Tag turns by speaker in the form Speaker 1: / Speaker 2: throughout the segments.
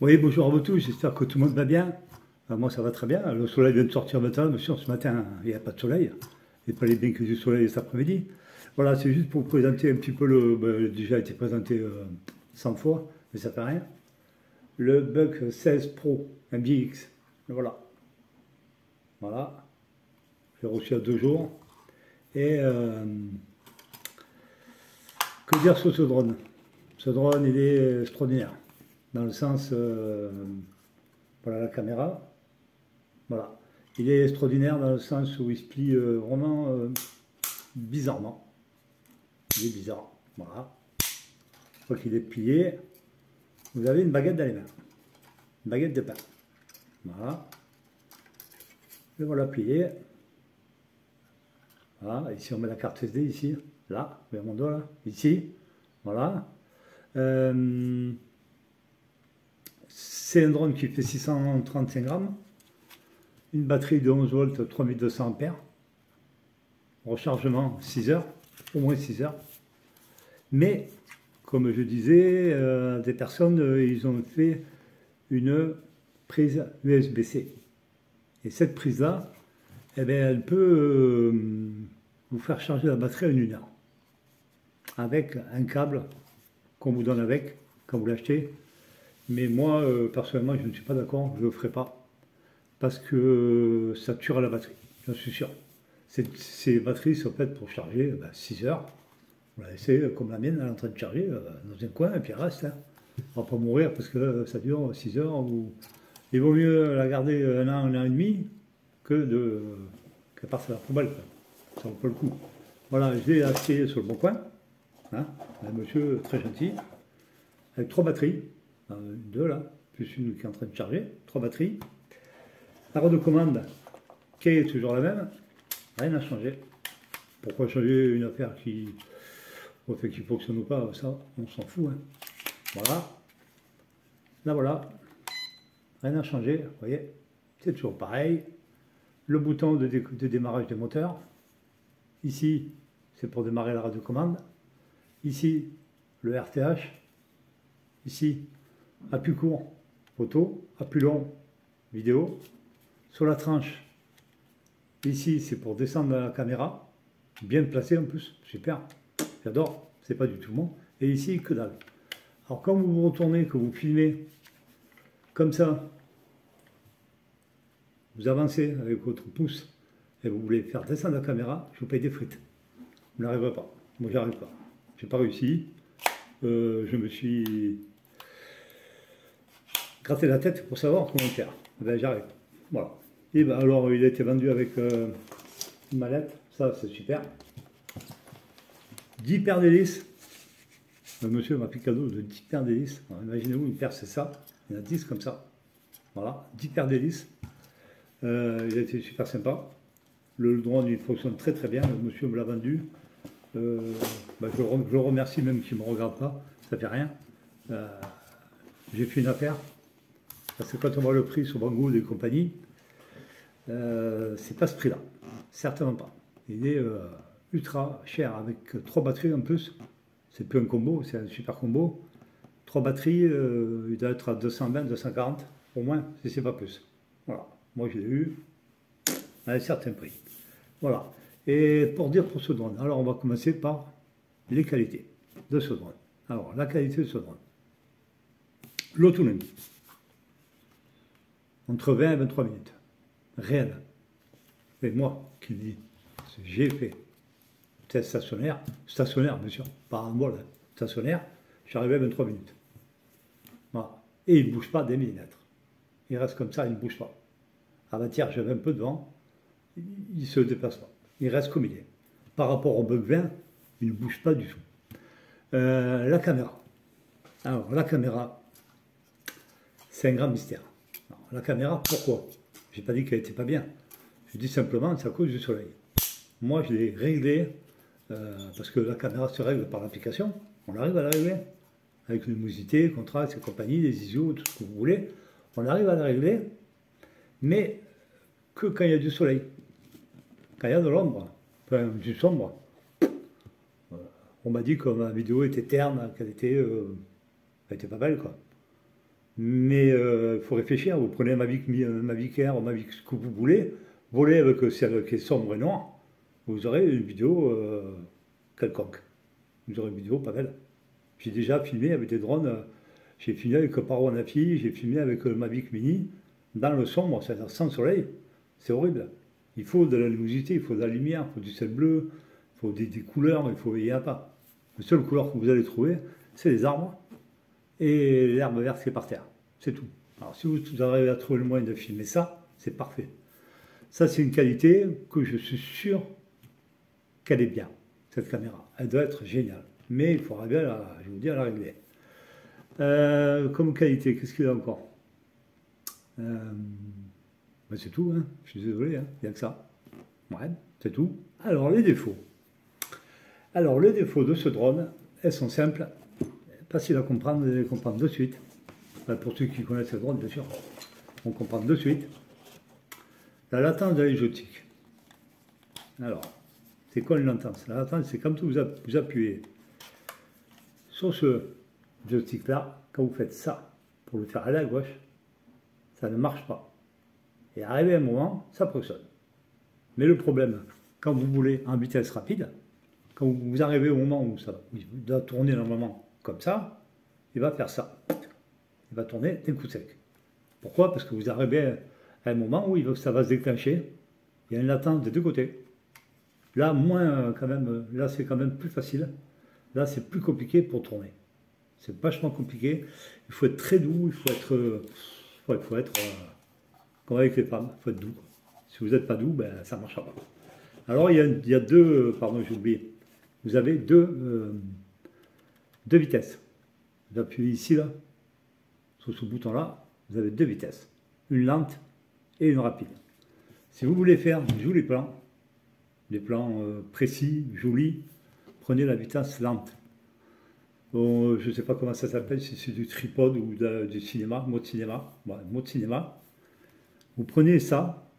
Speaker 1: Oui, bonjour à vous tous, j'espère que tout le monde va bien. Moi, ça va très bien. Le soleil vient de sortir maintenant, bien sûr, ce matin, il n'y a pas de soleil. Il fallait bien que du soleil cet après-midi. Voilà, c'est juste pour vous présenter un petit peu déjà été présenté 100 fois, mais ça fait rien. Le Buck 16 Pro, un BX. Voilà. Voilà. J'ai reçu à 2 jours. Et que dire sur ce drone? Ce drone, il est extraordinaire. Dans le sens, voilà la caméra. Voilà. Il est extraordinaire dans le sens où il se plie vraiment bizarrement. Il est bizarre. Voilà. Une fois qu'il est plié, vous avez une baguette dans les mains. Une baguette de pain. Voilà. Le voilà plié. Voilà. Ici, on met la carte SD, ici. Là, vers mon doigt, là. Ici. Voilà. C'est un drone qui fait 635 grammes. Une batterie de 11 volts, 3200 ampères. Rechargement 6 heures, au moins 6 heures. Mais, comme je disais, des personnes, ils ont fait une prise USB-C. Et cette prise-là, eh bien, elle peut vous faire charger la batterie en 1 heure. Avec un câble qu'on vous donne avec, quand vous l'achetez. Mais moi, personnellement, je ne suis pas d'accord, je ne le ferai pas. Parce que ça tuera la batterie, j'en suis sûr. Ces batteries sont faites pour charger 6 heures. On la laisser comme la mienne, elle est en train de charger dans un coin, et puis elle reste. Hein. On ne va pas mourir parce que ça dure 6 heures. Il vaut mieux la garder un an et demi, qu'elle parte à la poubelle. Quoi. Ça vaut pas le coup. Voilà, je l'ai acheté sur le bon coin. Hein, un monsieur très gentil, avec 3 batteries. 2 là, plus une qui est en train de charger. 3 batteries. La roue de commande qui est toujours la même, rien n'a changé. Pourquoi changer une affaire qui fonctionne ou pas, ça, on s'en fout. Hein. Voilà. Là, voilà. Rien n'a changé, vous voyez. C'est toujours pareil. Le bouton de démarrage des moteurs. Ici, c'est pour démarrer la radiocommande. Ici, le RTH. Ici, à plus court, photo. À plus long, vidéo. Sur la tranche, ici, c'est pour descendre la caméra. Bien placé en plus, super. J'adore, c'est pas du tout bon. Et ici, que dalle. Alors quand vous vous retournez, que vous filmez comme ça, vous avancez avec votre pouce et vous voulez faire descendre la caméra, je vous paye des frites. Vous n'arriverez pas. Moi, j'arrive pas. J'ai pas réussi. Je me suis gratté la tête pour savoir comment faire. Ben, j'arrive. Voilà. Et ben, alors, il a été vendu avec une mallette. Ça, c'est super. 10 paires d'hélices. Le monsieur m'a fait cadeau de 10 paires d'hélices. Imaginez-vous, une paire, c'est ça. Il y en a 10 comme ça. Voilà, 10 paires d'hélices. Il a été super sympa. Le drone, il fonctionne très très bien. Le monsieur me l'a vendu. Je le remercie même qu'il ne me regarde pas. Ça fait rien. J'ai fait une affaire. Parce que quand on voit le prix sur Banggood et compagnie, c'est pas ce prix-là. Certainement pas. Il est ultra cher avec 3 batteries en plus. C'est plus un combo, c'est un super combo. 3 batteries, il doit être à 220, 240 au moins, si c'est pas plus. Voilà. Moi je l'ai eu à un certain prix. Voilà. Et pour dire pour ce drone, alors on va commencer par les qualités de ce drone. Alors la qualité de ce drone. L'autonomie. Entre 20 et 23 minutes. Réel. Et moi qui le dis, j'ai fait test stationnaire bien sûr, pas en vol, stationnaire, j'arrivais à 23 minutes. Voilà. Et il ne bouge pas des millimètres. Il reste comme ça, il ne bouge pas. À la tiers, j'avais un peu de vent, il ne se déplace pas. Il reste comme il est. Par rapport au Buck 20, il ne bouge pas du tout. La caméra. Alors, la caméra, c'est un grand mystère. Alors, la caméra, pourquoi? Je n'ai pas dit qu'elle n'était pas bien. Je dis simplement, c'est à cause du soleil. Moi, je l'ai réglé, parce que la caméra se règle par l'application. On arrive à la régler. Avec luminosité, contraste et compagnie, les ISO, tout ce que vous voulez. On arrive à la régler, mais que quand il y a du soleil. Quand il y a de l'ombre, enfin du sombre. On m'a dit que ma vidéo était terne, qu'elle était pas belle, quoi. Mais faut réfléchir. Vous prenez un Mavic Air, un Mavic ce que vous voulez, volez avec celle qui est sombre et noire, vous aurez une vidéo quelconque. Vous aurez une vidéo pas belle. J'ai déjà filmé avec des drones, j'ai filmé avec Paro Nafi, j'ai filmé avec le Mavic Mini, dans le sombre, c'est-à-dire sans soleil, c'est horrible. Il faut de la luminosité, il faut de la lumière, il faut du ciel bleu, il faut des couleurs, il n'y a pas. La seule couleur que vous allez trouver, c'est les arbres et l'herbe verte qui est par terre. C'est tout. Alors si vous arrivez à trouver le moyen de filmer ça, c'est parfait. Ça, c'est une qualité que je suis sûr qu'elle est bien, cette caméra. Elle doit être géniale. Mais il faut arriver à la, je vous dis, à la régler. Comme qualité, qu'est-ce qu'il y a encore? Ben c'est tout, hein. Je suis désolé, hein. Il n'y a que ça. Ouais, c'est tout. Alors, les défauts. Alors, les défauts de ce drone, elles sont simples, faciles à comprendre, vous allez comprendre de suite. Enfin, pour ceux qui connaissent le drone, bien sûr, on comprend de suite. La latence de la joystick. Alors, c'est quoi une latence? La latence, c'est quand vous appuyez sur ce joystick-là, quand vous faites ça, pour le faire aller à gauche, ça ne marche pas. Et arrivé à un moment, ça fonctionne. Mais le problème, quand vous voulez en vitesse rapide, quand vous arrivez au moment où ça doit tourner normalement comme ça, il va faire ça. Il va tourner d'un coup sec. Pourquoi? Parce que vous arrivez à un moment où ça va se déclencher. Il y a une latence des deux côtés. Là, moins quand même, là c'est quand même plus facile. Là, c'est plus compliqué pour tourner. C'est vachement compliqué. Il faut être très doux, il faut être comme avec les femmes, il faut être doux. Si vous n'êtes pas doux, ben, ça ne marchera pas. Alors, il y a deux, pardon, j'ai oublié. Vous avez deux vitesses. Vous appuyez ici, là, sur ce bouton-là, vous avez deux vitesses. Une lente et une rapide. Si vous voulez faire des jolis plans, des plans précis, jolis, prenez la vitesse lente. Bon, je ne sais pas comment ça s'appelle, si c'est du tripod ou du cinéma, mode cinéma. Ouais, mode cinéma. Vous prenez ça,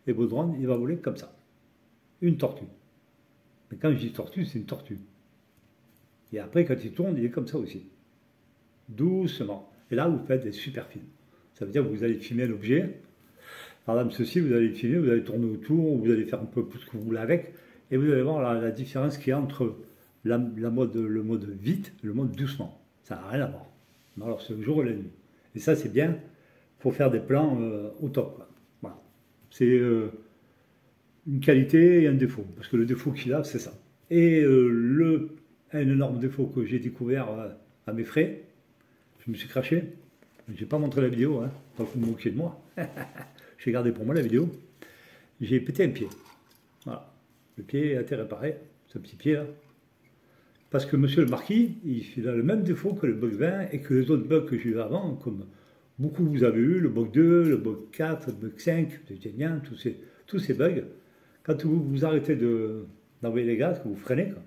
Speaker 1: et votre drone, il va voler comme ça. Une tortue. Mais quand je dis tortue, c'est une tortue. Et après, quand il tourne, il est comme ça aussi. Doucement. Et là, vous faites des super films. Ça veut dire que vous allez filmer l'objet. Par exemple, ceci, vous allez filmer, vous allez tourner autour, vous allez faire un peu tout ce que vous voulez avec, et vous allez voir la différence qu'il y a entre le mode vite et le mode doucement. Ça n'a rien à voir. Alors, c'est le jour et la nuit. Et ça, c'est bien pour faire des plans au top. Quoi. Voilà. C'est une qualité et un défaut. Parce que le défaut qu'il a, c'est ça. Et un énorme défaut que j'ai découvert à mes frais, je me suis craché. Je n'ai pas montré la vidéo, hein, pas que vous vous moquiez de moi. J'ai gardé pour moi la vidéo. J'ai pété un pied. Voilà. Le pied a été réparé, ce petit pied là. Parce que monsieur le marquis, il a le même défaut que le bug 20 et que les autres bugs que j'ai eu avant, comme beaucoup vous avez eu, le bug 2, le bug 4, le bug 5, c'était bien, tous ces bugs. Quand vous arrêtez d'envoyer les gaz, que vous freinez, quoi,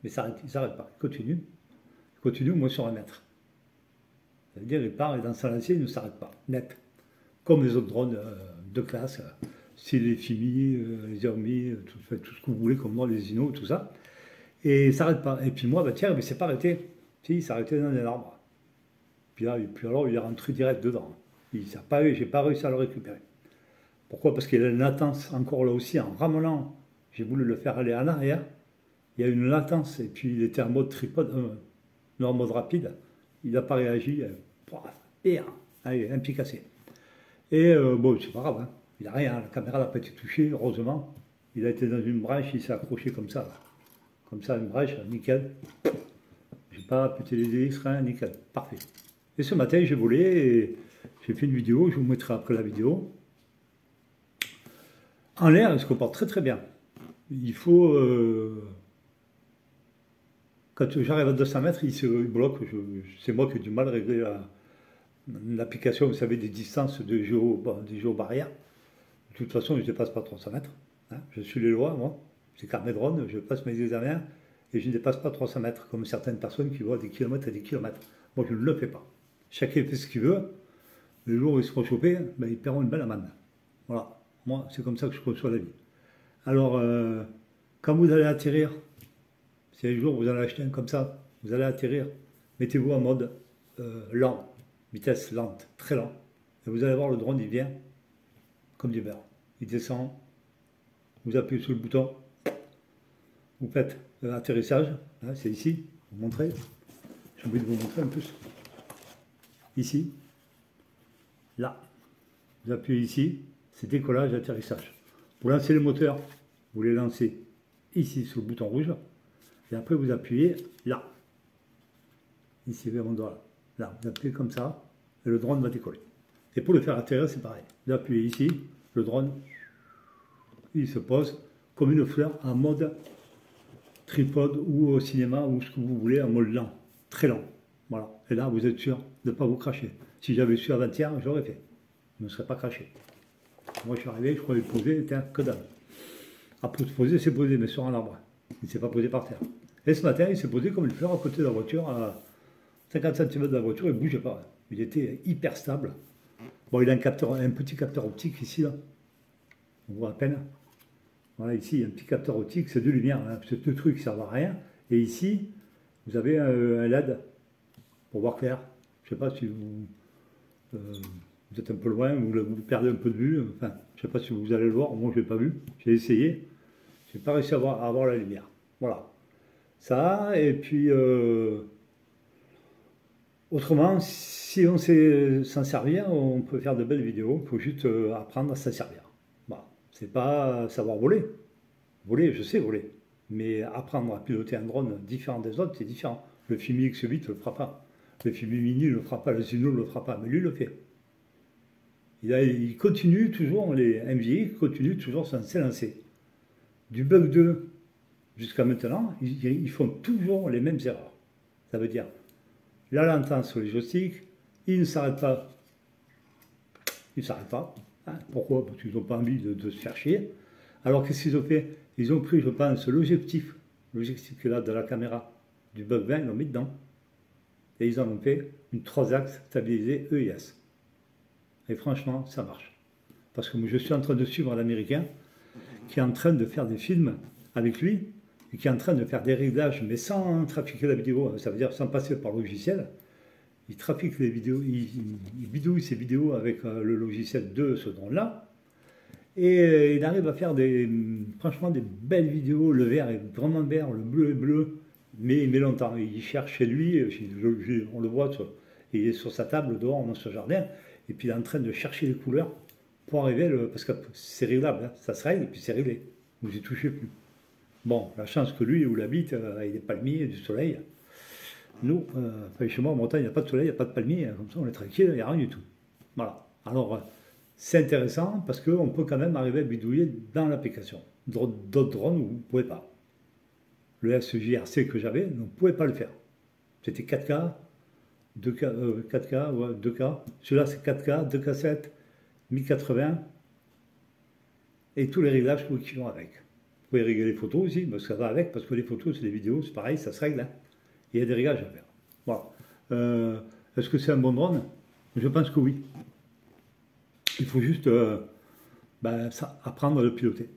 Speaker 1: mais ça ne s'arrête pas, il continue au moins sur 1 mètre. Ça veut dire qu'il part et dans sa lancée, il ne s'arrête pas, net. Comme les autres drones de classe, style les FIMI, les Hermi, tout ce que vous voulez, comme moi, les Zino, tout ça. Et il ne s'arrête pas. Et puis moi, bah, tiens, mais il ne s'est pas arrêté. Si, il s'est arrêté dans un arbre. Puis alors, il est rentré direct dedans. Je n'ai pas réussi à le récupérer. Pourquoi? Parce qu'il y a une latence, encore là aussi, en ramenant, j'ai voulu le faire aller en arrière. Il y a une latence, et puis il était en mode tripod, non, en mode rapide. Il n'a pas réagi. Et allez, un pied cassé. Et bon, c'est pas grave, hein. Il n'a rien, la caméra n'a pas été touchée, heureusement. Il a été dans une brèche, il s'est accroché comme ça. Là. Comme ça, une brèche, nickel. J'ai pas pété les hélices, rien, nickel, parfait. Et ce matin, j'ai volé et j'ai fait une vidéo, je vous mettrai après la vidéo. En l'air, il se comporte très très bien. Il faut... quand j'arrive à 200 mètres, il se bloque. C'est moi qui ai du mal à régler l'application, vous savez, des distances des géobarrières. De toute façon, je ne dépasse pas 300 mètres. Hein. Je suis les lois, moi. J'ai carnet drone, je passe mes examens et je ne dépasse pas 300 mètres, comme certaines personnes qui voient des kilomètres et des kilomètres. Moi, je ne le fais pas. Chacun fait ce qu'il veut. Le jour où ils seront chopés, ben, ils paieront une belle amende. Voilà. Moi, c'est comme ça que je conçois la vie. Alors, quand vous allez atterrir, si un jour vous allez acheter un comme ça, vous allez atterrir, mettez-vous en mode lent, vitesse lente, très lent. Et vous allez voir, le drone, il vient comme du beurre. Il descend, vous appuyez sur le bouton, vous faites l'atterrissage, c'est ici, vous montrez. J'ai envie de vous montrer un peu. Ici, là, vous appuyez ici, c'est décollage, atterrissage. Pour lancer le moteur, vous les lancez ici sur le bouton rouge, et après vous appuyez là. Ici, vers mon doigt là. Là, vous appuyez comme ça, et le drone va décoller. Et pour le faire atterrir, c'est pareil. Vous appuyez ici, le drone, il se pose comme une fleur en mode tripode ou au cinéma ou ce que vous voulez, en mode lent, très lent. Voilà. Et là, vous êtes sûr de ne pas vous cracher. Si j'avais su avant-hier, j'aurais fait. Je ne me serais pas craché. Moi, je suis arrivé, je croyais le poser, que dalle. Après, se poser, c'est posé, mais sur un arbre. Il ne s'est pas posé par terre. Et ce matin, il s'est posé comme une fleur à côté de la voiture, à 50 cm de la voiture, il ne bougeait pas. Il était hyper stable. Bon, il a un petit capteur optique ici, là. On voit à peine. Voilà, ici, il y a un petit capteur optique, c'est de lumière. Hein. Ce truc ne sert à rien. Et ici, vous avez un LED pour voir clair. Je ne sais pas si vous êtes un peu loin, vous perdez un peu de vue. Enfin, je ne sais pas si vous allez le voir. Moi, je ne l'ai pas vu. J'ai essayé. Je n'ai pas réussi à avoir la lumière. Voilà. Ça, et puis... autrement, si on sait s'en servir, on peut faire de belles vidéos. Il faut juste apprendre à s'en servir. Bah, c'est pas savoir voler. Voler, je sais voler. Mais apprendre à piloter un drone différent des autres, c'est différent. Le Fimi X8 ne le fera pas. Le Fimi Mini ne le fera pas. Le Zino ne le fera pas. Mais lui, il le fait. Il continue toujours, les MVI continuent toujours sans s'élancer. Du Bug 2 jusqu'à maintenant, ils font toujours les mêmes erreurs. Ça veut dire la lentence sur les joysticks, ils ne s'arrêtent pas. Ils ne s'arrêtent pas. Hein. Pourquoi? Parce qu'ils n'ont pas envie de se faire chier. Alors qu'est-ce qu'ils ont fait? Ils ont pris, je pense, l'objectif que là de la caméra du Bug 20, ils l'ont mis dedans. Et ils en ont fait une 3 axes stabilisée EIS. Et franchement, ça marche. Parce que je suis en train de suivre l'Américain qui est en train de faire des films avec lui et qui est en train de faire des réglages, mais sans trafiquer la vidéo, ça veut dire sans passer par le logiciel. Il trafique les vidéos, il bidouille ses vidéos avec le logiciel de ce drone-là. Et il arrive à faire franchement des belles vidéos. Le vert est vraiment vert, le bleu est bleu, mais il met longtemps. Il cherche chez lui, on le voit, il est sur sa table dehors dans ce jardin, et puis il est en train de chercher les couleurs pour arriver, parce que c'est réglable, hein, ça se règle, et puis c'est réglé. Vous n'y touchez plus. Bon, la chance que lui, où il habite, il y a des palmiers, du soleil. Nous, chez moi en montagne, il n'y a pas de soleil, il n'y a pas de palmiers, comme ça on est tranquille, il n'y a rien du tout. Voilà. Alors, c'est intéressant parce qu'on peut quand même arriver à bidouiller dans l'application. D'autres drones, vous ne pouvez pas. Le SJRC que j'avais, on ne pouvait pas le faire. C'était 4K, 2K, 4K, ouais, 2K. Celui-là, c'est 4K, 2K7, 1080 et tous les réglages qui vont avec. Vous pouvez régler les photos aussi, mais ça va avec, parce que les photos, c'est les vidéos, c'est pareil, ça se règle. Hein. Il y a des réglages à faire. Voilà. Est-ce que c'est un bon drone? Je pense que oui. Il faut juste apprendre à le piloter.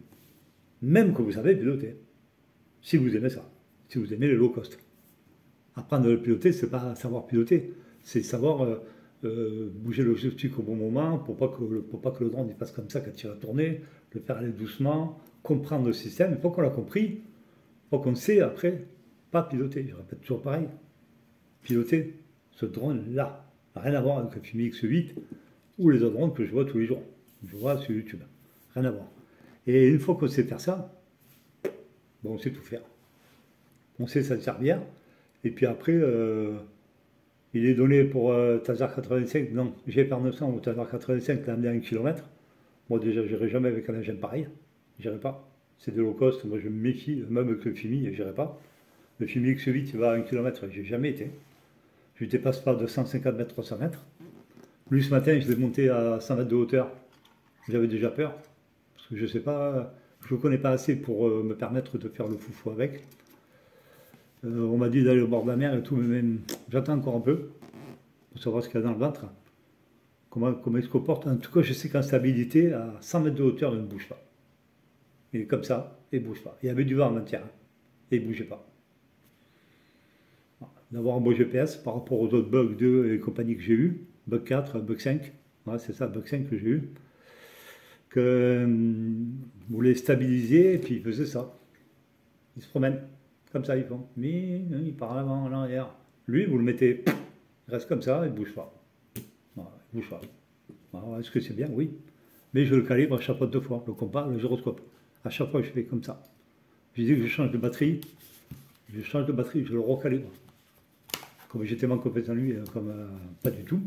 Speaker 1: Même que vous savez piloter. Si vous aimez ça. Si vous aimez les low cost. Apprendre à le piloter, c'est pas savoir piloter. C'est savoir bouger le joystick au bon moment pour pas que le drone il passe comme ça quand il va tourner, le faire aller doucement, comprendre le système. Une fois qu'on l'a compris, une fois qu'on sait après, pas piloter. Je répète toujours pareil. Piloter ce drone-là. Rien à voir avec le Fimi X8 ou les autres drones que je vois tous les jours. Je vois sur YouTube. Rien à voir. Et une fois qu'on sait faire ça, bon, on sait tout faire. On sait s'en servir. Et puis après, il est donné pour Taser 85, non, GPR 900 ou Taser 85, l'amener à 1 km. Moi déjà, je n'irai jamais avec un engin pareil. Je n'irai pas. C'est de low cost. Moi, je me méfie, même avec le Fimi, je n'irai pas. Le Fimi X8, il va à 1 km, je n'ai jamais été. Je ne dépasse pas de 150 mètres, 300 mètres. Lui, ce matin, je l'ai monté à 100 mètres de hauteur. J'avais déjà peur. Parce que je ne sais pas, je ne connais pas assez pour me permettre de faire le foufou avec. On m'a dit d'aller au bord de la mer et tout, mais même j'attends encore un peu pour savoir ce qu'il y a dans le ventre. Comment il se comporte. En tout cas, je sais qu'en stabilité, à 100 mètres de hauteur, il ne bouge pas. Il est comme ça, il ne bouge pas. Il y avait du vent en matière, et il ne bougeait pas. D'avoir un beau GPS par rapport aux autres Bug 2 et compagnie que j'ai eu, Bug 4, Bug 5, Voilà, c'est ça, le vaccin que j'ai eu. Que vous les stabilisiez, et puis ils faisaient ça. Ils se promènent, comme ça ils font. Mais il part en avant, en arrière. Lui, vous le mettez, il reste comme ça, il ne bouge pas. Voilà, il ne bouge pas. Alors, est-ce que c'est bien? Oui. Mais je le calibre à chaque fois 2 fois, le compas, le gyroscope. À chaque fois, je fais comme ça. Je dis que je change de batterie, je le recalibre. Comme j'étais moins compétent lui, comme pas du tout,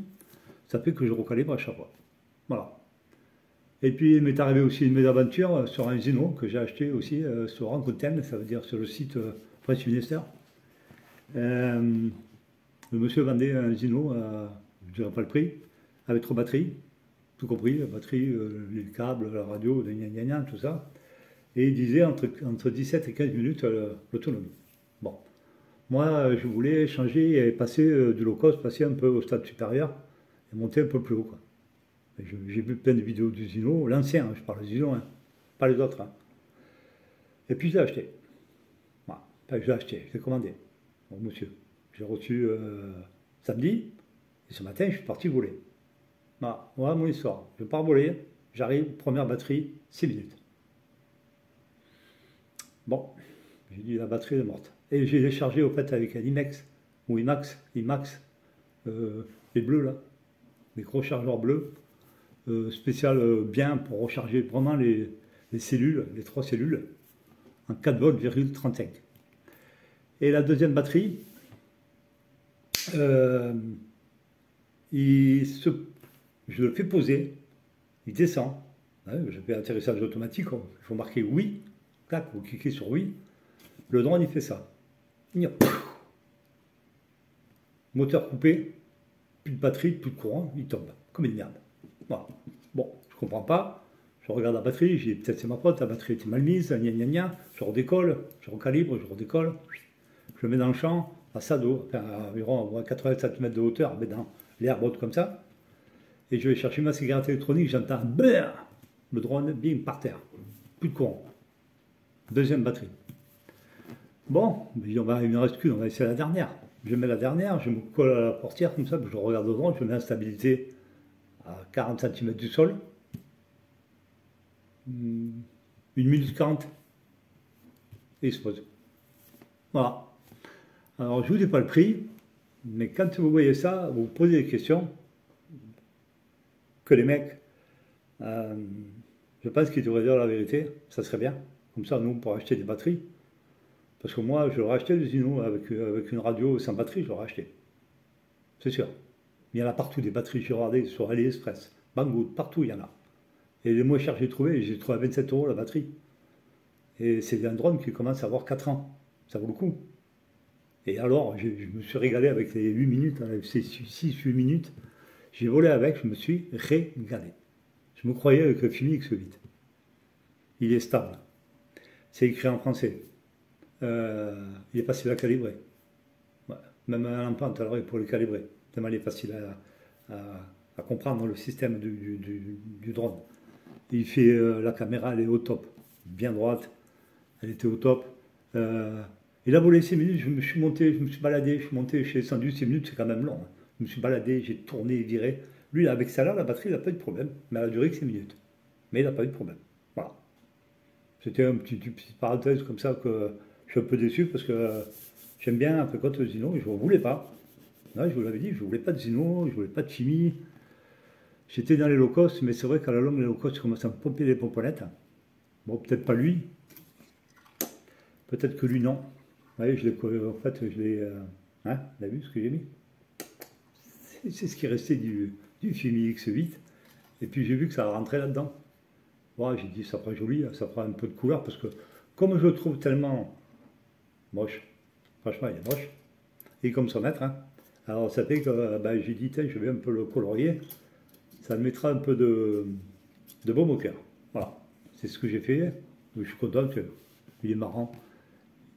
Speaker 1: ça fait que je recalibre à chaque fois. Voilà. Et puis il m'est arrivé aussi une mésaventure sur un Zino que j'ai acheté aussi sur Rancoten, ça veut dire sur le site Presse Ministère. Le monsieur vendait un Zino, je ne dirais pas le prix, avec 3 batteries, tout compris, la batterie, les câbles, la radio, tout ça. Et il disait entre 17 et 15 minutes l'autonomie. Bon, moi je voulais changer et passer du low cost, passer un peu au stade supérieur et monter un peu plus haut, quoi. J'ai vu plein de vidéos du Zino, l'ancien, hein, je parle du Zino, hein, pas les autres. Hein. Et puis je l'ai acheté. Voilà. Enfin, je l'ai acheté, je l'ai commandé. Bon, monsieur, j'ai reçu samedi, et ce matin, je suis parti voler. Voilà mon histoire. Je pars voler, j'arrive, première batterie, 6 minutes. Bon, j'ai dit la batterie est morte. Et j'ai déchargé au fait avec un IMAX, ou IMAX, les bleus là, les gros chargeurs bleus. Spécial bien pour recharger vraiment les cellules, les 3 cellules, en 4 volts, 35. Et la deuxième batterie, je le fais poser, il descend. Hein, je fais atterrissage automatique, il faut marquer oui, clac, vous cliquez sur oui. Le drone, il fait ça. Moteur coupé, plus de batterie, plus de courant, il tombe, comme une merde. Voilà. Bon, je comprends pas. Je regarde la batterie, j'ai peut-être c'est ma faute, la batterie était mal mise, je redécolle, je recalibre, je redécolle, je le mets dans le champ, à sa dos, enfin, à environ 80 cm de hauteur, mais dans l'herbe haute comme ça, et je vais chercher ma cigarette électronique, j'entends BER, le drone, bim, par terre, plus de courant. Deuxième batterie. Bon, il ne reste qu'une, on va essayer la dernière. Je mets la dernière, je me colle à la portière comme ça, je regarde le drone, je mets en stabilité à 40 cm du sol, 1 minute 40, et il se pose. Voilà. Alors je ne vous dis pas le prix, mais quand vous voyez ça, vous vous posez des questions, que les mecs, je pense qu'ils devraient dire la vérité, ça serait bien, comme ça nous pour acheter des batteries, parce que moi je l'aurais acheté le Zino avec une radio sans batterie, je l'aurais acheté, c'est sûr. Il y en a partout des batteries, j'ai regardé sur AliExpress, Banggood, partout il y en a. Et les moins chers que j'ai trouvé à 27 € la batterie. Et c'est un drone qui commence à avoir 4 ans. Ça vaut le coup. Et alors, je me suis régalé avec les 8 minutes, ces 6-8 minutes. J'ai volé avec, je me suis régalé. Je me croyais avec le Fimi X8. Il est stable. C'est écrit en français. Il est facile à calibrer. Ouais. Même à l'empente, alors pour le calibrer. Tellement il est facile à comprendre le système du drone. Il fait la caméra, elle est au top, bien droite, elle était au top. Il a volé 6 minutes, je me suis monté, je me suis baladé, je suis monté, j'ai descendu 6 minutes, c'est quand même long. Hein. Je me suis baladé, j'ai tourné, viré. Lui, avec ça là, la batterie, il n'a pas eu de problème, mais elle a duré que 6 minutes. Mais il n'a pas eu de problème. Voilà. C'était une petite parenthèse comme ça que je suis un peu déçu parce que j'aime bien un peu quand le Zino, et je ne voulais pas. Là, je vous l'avais dit, je ne voulais pas de Zino, je ne voulais pas de chimie. J'étais dans les low cost, mais c'est vrai qu'à la longue, les low cost commencent à me pomper les pomponnettes. Bon, peut-être pas lui. Peut-être que lui, non. Vous voyez, en fait, je l'ai... hein, vous avez vu ce que j'ai mis? C'est ce qui restait du Fimi X8. Et puis j'ai vu que ça rentrait là-dedans. Voilà, j'ai dit, ça fera joli, ça fera un peu de couleur, parce que comme je le trouve tellement moche, franchement, il est moche, et comme son maître, hein, alors ça fait que j'ai dit, tiens, je vais un peu le colorier. Ça me mettra un peu de baume au cœur. Voilà, c'est ce que j'ai fait. Je suis content, il est marrant.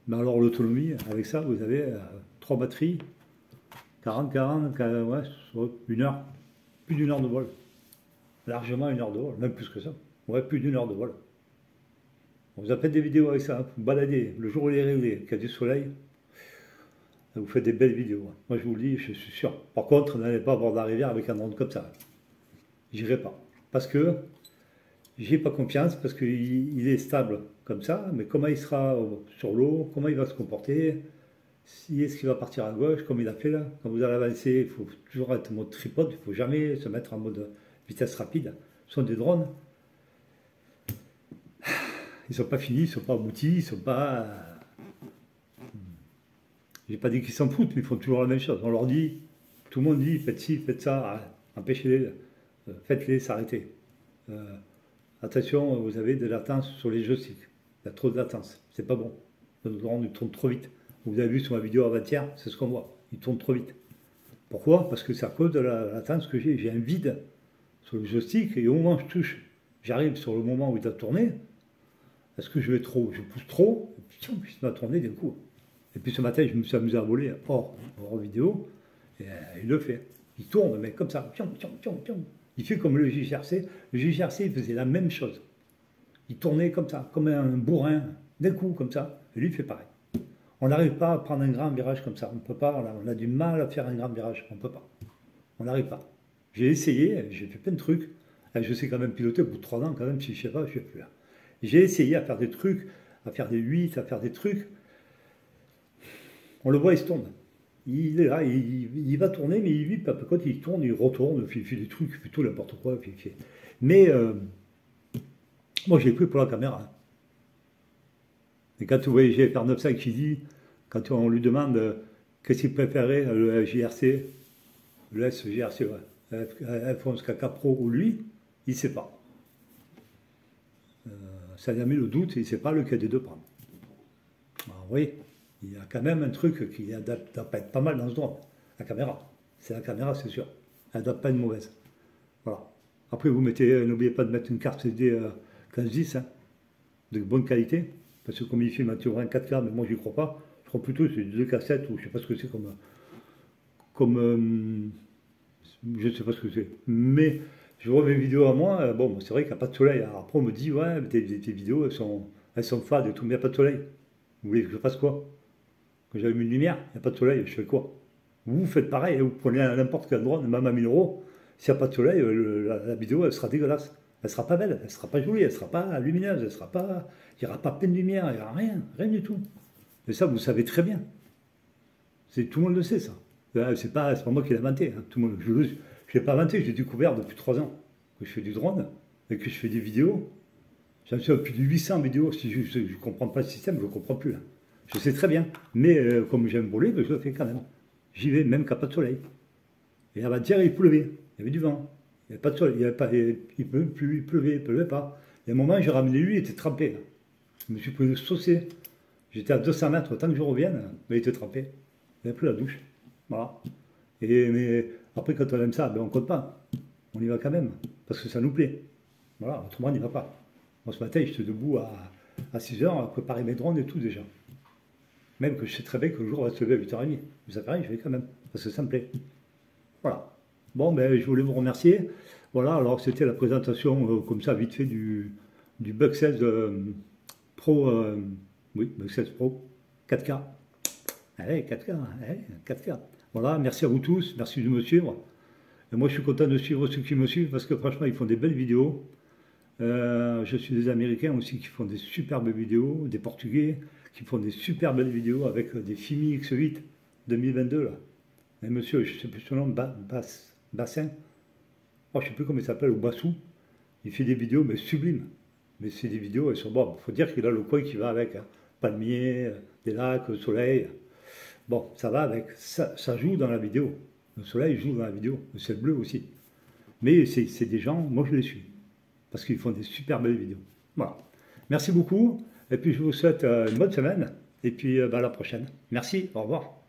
Speaker 1: Mais alors l'autonomie, avec ça, vous avez 3 batteries, 40, ouais, 1 heure, plus d'1 heure de vol. Largement 1 heure de vol, même plus que ça. Ouais, plus d'1 heure de vol. On vous a fait des vidéos avec ça, vous baladez, le jour où il est réglé, qu'il y a du soleil, vous faites des belles vidéos. Moi je vous le dis, je suis sûr. Par contre, n'allez pas à bord de la rivière avec un drone comme ça. j'irai pas. Parce que j'ai pas confiance, parce qu'il est stable comme ça, mais comment il sera sur l'eau, comment il va se comporter, si est-ce qu'il va partir à gauche, comme il a fait là. Quand vous allez avancer, il faut toujours être en mode tripode, il ne faut jamais se mettre en mode vitesse rapide. Ce sont des drones. Ils ne sont pas finis, ils ne sont pas aboutis, ils ne sont pas... J'ai pas dit qu'ils s'en foutent, mais ils font toujours la même chose. On leur dit, tout le monde dit, faites ci, faites ça, empêchez-les, faites-les s'arrêter. Attention, vous avez de la latence sur les joysticks. Il y a trop de latence, c'est pas bon. Le drone il tourne trop vite. Vous avez vu sur ma vidéo avant-hier, c'est ce qu'on voit. Il tourne trop vite. Pourquoi? Parce que c'est à cause de la latence que j'ai. J'ai un vide sur le joystick et au moment où je touche, j'arrive sur le moment où il doit tourner. Est-ce que je vais trop? Je pousse trop, et puis il va tourner d'un coup. Et puis ce matin, je me suis amusé à voler hors vidéo, et il le fait. Il tourne, mais comme ça. Il fait comme le JGRC. Le JGRC, il faisait la même chose. Il tournait comme ça, comme un bourrin, d'un coup, comme ça. Et lui, il fait pareil. On n'arrive pas à prendre un grand virage comme ça. On ne peut pas, on a du mal à faire un grand virage. On ne peut pas. On n'arrive pas. J'ai essayé, j'ai fait plein de trucs. Je sais quand même piloter au bout de 3 ans, quand même, si je ne sais pas, je ne sais plus là. J'ai essayé à faire des trucs, à faire des 8, à faire des trucs. On le voit, il se tourne. Il est là, il va tourner, mais il vit, quand il tourne, il retourne, il fait des trucs, il fait tout n'importe quoi. Mais moi, j'ai pris pour la caméra. Et quand vous voyez GFR 900 qui dit, quand on lui demande qu'est-ce qu'il préférait, le JRC, le SJRC, ouais, F11KK Pro ou lui, il ne sait pas. Ça lui a mis le doute, il ne sait pas lequel des deux prendre. Alors, vous voyez, il y a quand même un truc qui doit pas être pas mal dans ce drone, la caméra. C'est la caméra, c'est sûr. Elle ne doit pas être mauvaise. Voilà. Après, vous mettez, n'oubliez pas de mettre une carte SD 1510, hein, de bonne qualité. Parce que comme il filme un 4K, mais moi j'y crois pas. Je crois plutôt que c'est 2K7 ou je sais pas ce que c'est je sais pas ce que c'est. Mais je vois mes vidéos à moi, bon, c'est vrai qu'il n'y a pas de soleil. Alors après on me dit, ouais, tes vidéos elles sont fades et tout, mais il n'y a pas de soleil. Vous voulez que je fasse quoi? Quand j'allume une lumière, il n'y a pas de soleil, je fais quoi? Vous faites pareil, vous prenez n'importe quel drone, même à 1000 €, s'il n'y a pas de soleil, la vidéo elle sera dégueulasse. Elle ne sera pas belle, elle ne sera pas jolie, elle ne sera pas lumineuse, elle sera pas... il n'y aura pas pleine lumière, il n'y aura rien, rien du tout. Mais ça, vous savez très bien. Tout le monde le sait, ça. C'est pas moi qui l'ai inventé. Hein. Tout le monde, je ne l'ai pas inventé, je l'ai découvert depuis 3 ans. Que je fais du drone et que je fais des vidéos. J'en suis à plus de 800 vidéos. Si je ne comprends pas le système, je ne le comprends plus. Hein. Je sais très bien. Mais comme j'aime voler, ben, je le fais quand même. J'y vais, même quand il n'y a pas de soleil. Et avant-hier, il pleuvait. Il y avait du vent. Il n'y avait pas de soleil. Il pleuvait pas. Il y a un moment, j'ai ramené lui, il était trempé. Là. Je me suis pris saucer. J'étais à 200 mètres, tant que je revienne, mais il était trempé. Il n'y avait plus la douche. Voilà. Mais après, quand on aime ça, ben, on ne compte pas. On y va quand même, parce que ça nous plaît. Voilà, autrement, on n'y va pas. Moi, ce matin, j'étais debout à 6 h à préparer mes drones et tout déjà. Même que je sais très bien que le jour va se lever à 8 h 30. Mais ça pareil, je vais quand même, parce que ça me plaît. Voilà. Bon, ben, je voulais vous remercier. Voilà, alors c'était la présentation, comme ça, vite fait, du Bug 16 Pro, oui, Bug 16 Pro, 4K. Allez, 4K, allez, 4K. Voilà, merci à vous tous, merci de me suivre. Et moi, je suis content de suivre ceux qui me suivent, parce que franchement, ils font des belles vidéos. Je suis des Américains aussi qui font des superbes vidéos, des Portugais qui font des super belles vidéos avec des Fimi X8 2022, là. Et monsieur, je ne sais plus son nom, Bassin, oh, je ne sais plus comment il s'appelle, ou Bassou, il fait des vidéos, mais sublimes. Mais c'est des vidéos, elles sont bonnes. Il faut dire qu'il a le coin qui va avec, hein. Palmiers, des lacs, le soleil. Bon, ça va avec, ça joue dans la vidéo. Le soleil joue dans la vidéo, le ciel bleu aussi. Mais c'est des gens, moi je les suis, parce qu'ils font des super belles vidéos. Voilà. Merci beaucoup, et puis je vous souhaite une bonne semaine, et puis à la prochaine. Merci, au revoir.